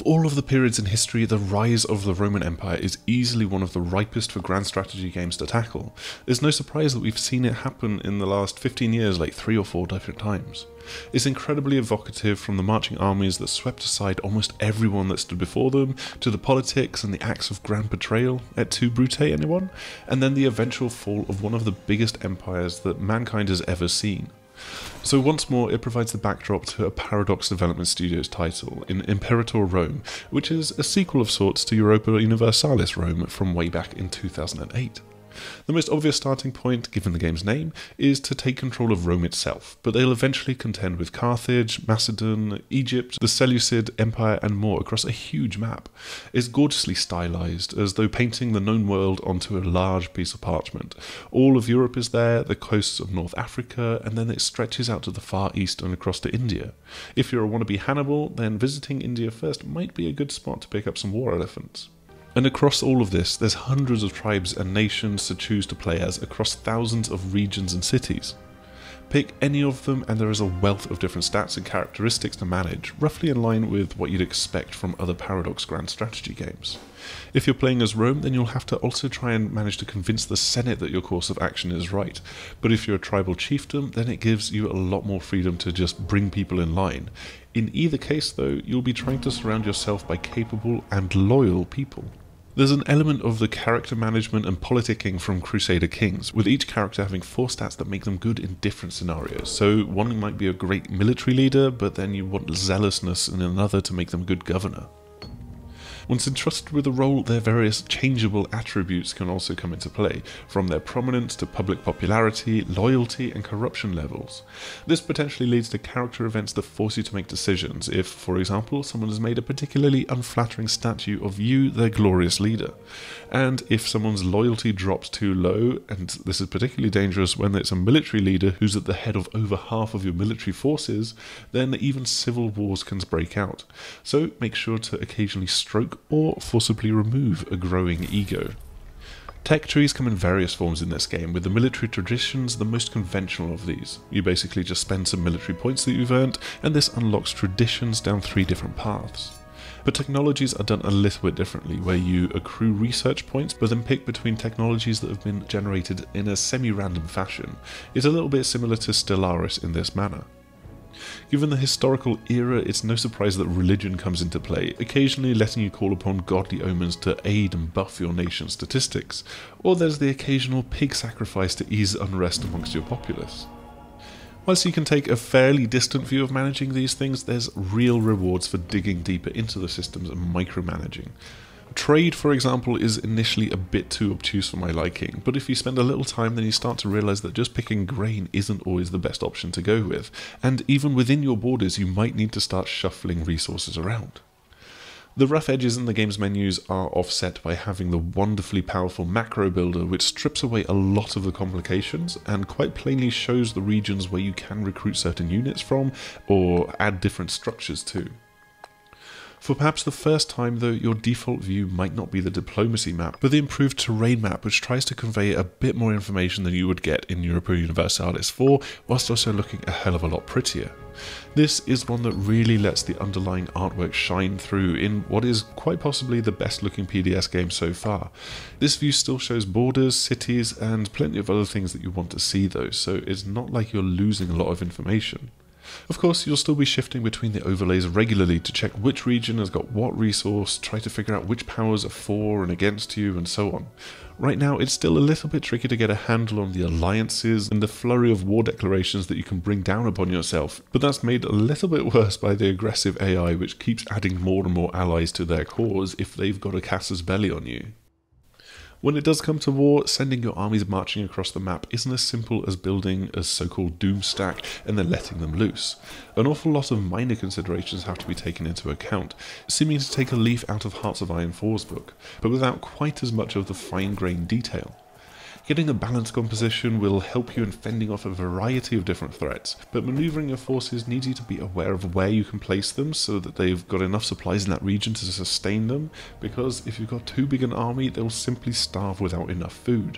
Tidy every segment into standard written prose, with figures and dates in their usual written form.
Of all of the periods in history, the rise of the Roman Empire is easily one of the ripest for grand strategy games to tackle. It's no surprise that we've seen it happen in the last 15 years like 3 or 4 different times. It's incredibly evocative, from the marching armies that swept aside almost everyone that stood before them, to the politics and the acts of grand betrayal, et tu Brute anyone? And then the eventual fall of one of the biggest empires that mankind has ever seen. So once more, it provides the backdrop to a Paradox Development Studios title in Imperator Rome, which is a sequel of sorts to Europa Universalis Rome from way back in 2008. The most obvious starting point, given the game's name, is to take control of Rome itself, but they'll eventually contend with Carthage, Macedon, Egypt, the Seleucid Empire and more across a huge map. It's gorgeously stylized, as though painting the known world onto a large piece of parchment. All of Europe is there, the coasts of North Africa, and then it stretches out to the far east and across to India. If you're a wannabe Hannibal, then visiting India first might be a good spot to pick up some war elephants. And across all of this, there's hundreds of tribes and nations to choose to play as across thousands of regions and cities. Pick any of them and there is a wealth of different stats and characteristics to manage, roughly in line with what you'd expect from other Paradox grand strategy games. If you're playing as Rome, then you'll have to also try and manage to convince the Senate that your course of action is right, but if you're a tribal chiefdom, then it gives you a lot more freedom to just bring people in line. In either case though, you'll be trying to surround yourself by capable and loyal people. There's an element of the character management and politicking from Crusader Kings, with each character having 4 stats that make them good in different scenarios. So one might be a great military leader, but then you want zealousness in another to make them a good governor. Once entrusted with a role, their various changeable attributes can also come into play, from their prominence to public popularity, loyalty and corruption levels. This potentially leads to character events that force you to make decisions if, for example, someone has made a particularly unflattering statue of you, their glorious leader. And if someone's loyalty drops too low, and this is particularly dangerous when it's a military leader who's at the head of over half of your military forces, then even civil wars can break out. So make sure to occasionally stroke or forcibly remove a growing ego. Tech trees come in various forms in this game, with the military traditions the most conventional of these. You basically just spend some military points that you've earned, and this unlocks traditions down 3 different paths. But technologies are done a little bit differently, where you accrue research points but then pick between technologies that have been generated in a semi-random fashion. It's a little bit similar to Stellaris in this manner. Given the historical era, it's no surprise that religion comes into play, occasionally letting you call upon godly omens to aid and buff your nation's statistics, or there's the occasional pig sacrifice to ease unrest amongst your populace. Whilst you can take a fairly distant view of managing these things, there's real rewards for digging deeper into the systems and micromanaging. Trade, for example, is initially a bit too obtuse for my liking, but if you spend a little time then you start to realise that just picking grain isn't always the best option to go with, and even within your borders you might need to start shuffling resources around. The rough edges in the game's menus are offset by having the wonderfully powerful macro builder, which strips away a lot of the complications and quite plainly shows the regions where you can recruit certain units from or add different structures to. For perhaps the first time though, your default view might not be the diplomacy map, but the improved terrain map, which tries to convey a bit more information than you would get in Europa Universalis 4, whilst also looking a hell of a lot prettier. This is one that really lets the underlying artwork shine through in what is quite possibly the best looking PDS game so far. This view still shows borders, cities and plenty of other things that you want to see though, so it's not like you're losing a lot of information. Of course, you'll still be shifting between the overlays regularly to check which region has got what resource, try to figure out which powers are for and against you, and so on. Right now, it's still a little bit tricky to get a handle on the alliances and the flurry of war declarations that you can bring down upon yourself, but that's made a little bit worse by the aggressive AI which keeps adding more and more allies to their cause if they've got a casus belli on you. When it does come to war, sending your armies marching across the map isn't as simple as building a so-called doom stack and then letting them loose. An awful lot of minor considerations have to be taken into account, seeming to take a leaf out of Hearts of Iron 4's book, but without quite as much of the fine-grained detail. Getting a balanced composition will help you in fending off a variety of different threats, but manoeuvring your forces needs you to be aware of where you can place them so that they've got enough supplies in that region to sustain them, because if you've got too big an army, they'll simply starve without enough food.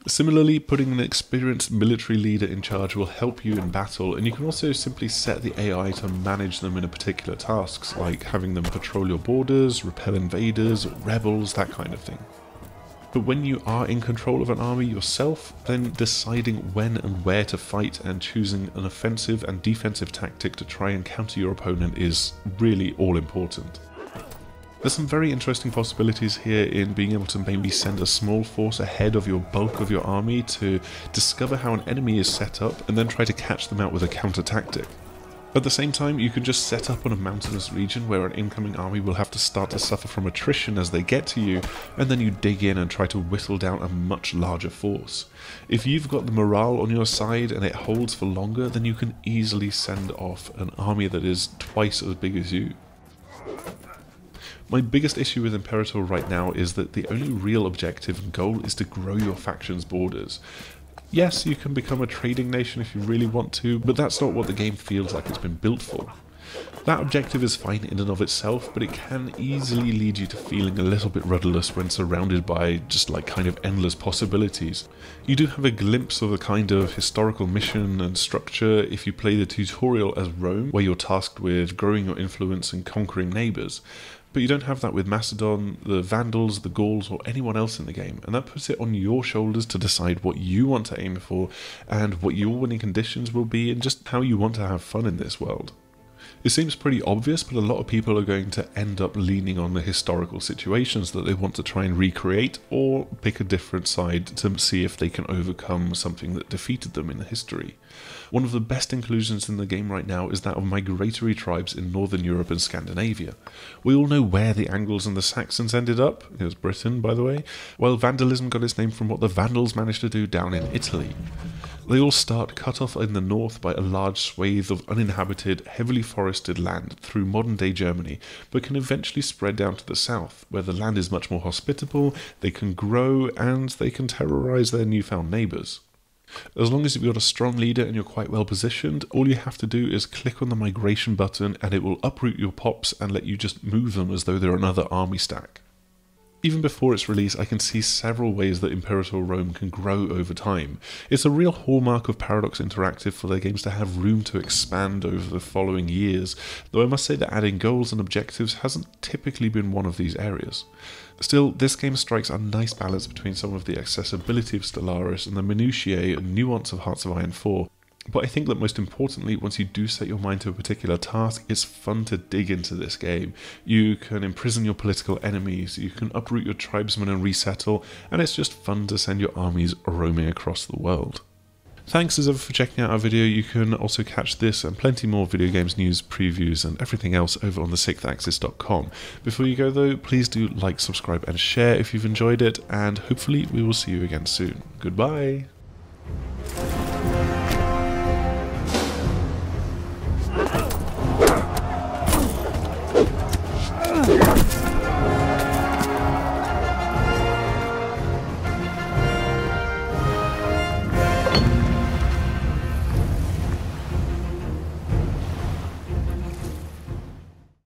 Similarly, putting an experienced military leader in charge will help you in battle, and you can also simply set the AI to manage them in a particular tasks, like having them patrol your borders, repel invaders, rebels, that kind of thing. But when you are in control of an army yourself, then deciding when and where to fight and choosing an offensive and defensive tactic to try and counter your opponent is really all important. There's some very interesting possibilities here in being able to maybe send a small force ahead of your bulk of your army to discover how an enemy is set up and then try to catch them out with a counter tactic. At the same time, you can just set up on a mountainous region where an incoming army will have to start to suffer from attrition as they get to you, and then you dig in and try to whittle down a much larger force. If you've got the morale on your side and it holds for longer, then you can easily send off an army that is twice as big as you. My biggest issue with Imperator right now is that the only real objective and goal is to grow your faction's borders. Yes, you can become a trading nation if you really want to, but that's not what the game feels like it's been built for. That objective is fine in and of itself, but it can easily lead you to feeling a little bit rudderless when surrounded by just like kind of endless possibilities. You do have a glimpse of a kind of historical mission and structure if you play the tutorial as Rome, where you're tasked with growing your influence and conquering neighbours. But you don't have that with Macedon, the Vandals, the Gauls, or anyone else in the game, and that puts it on your shoulders to decide what you want to aim for and what your winning conditions will be and just how you want to have fun in this world. It seems pretty obvious, but a lot of people are going to end up leaning on the historical situations that they want to try and recreate, or pick a different side to see if they can overcome something that defeated them in history. One of the best inclusions in the game right now is that of migratory tribes in Northern Europe and Scandinavia. We all know where the Angles and the Saxons ended up. It was Britain, by the way, while vandalism got its name from what the Vandals managed to do down in Italy. They all start cut off in the north by a large swathe of uninhabited, heavily forested land through modern-day Germany, but can eventually spread down to the south, where the land is much more hospitable, they can grow, and they can terrorise their newfound neighbours. As long as you've got a strong leader and you're quite well positioned, all you have to do is click on the migration button and it will uproot your pops and let you just move them as though they're another army stack. Even before its release, I can see several ways that Imperator Rome can grow over time. It's a real hallmark of Paradox Interactive for their games to have room to expand over the following years, though I must say that adding goals and objectives hasn't typically been one of these areas. Still, this game strikes a nice balance between some of the accessibility of Stellaris and the minutiae and nuance of Hearts of Iron 4. But I think that most importantly, once you do set your mind to a particular task, it's fun to dig into this game. You can imprison your political enemies, you can uproot your tribesmen and resettle, and it's just fun to send your armies roaming across the world. Thanks as ever for checking out our video. You can also catch this and plenty more video games news, previews and everything else over on the6thAxis.com. Before you go though, please do like, subscribe and share if you've enjoyed it, and hopefully we will see you again soon. Goodbye!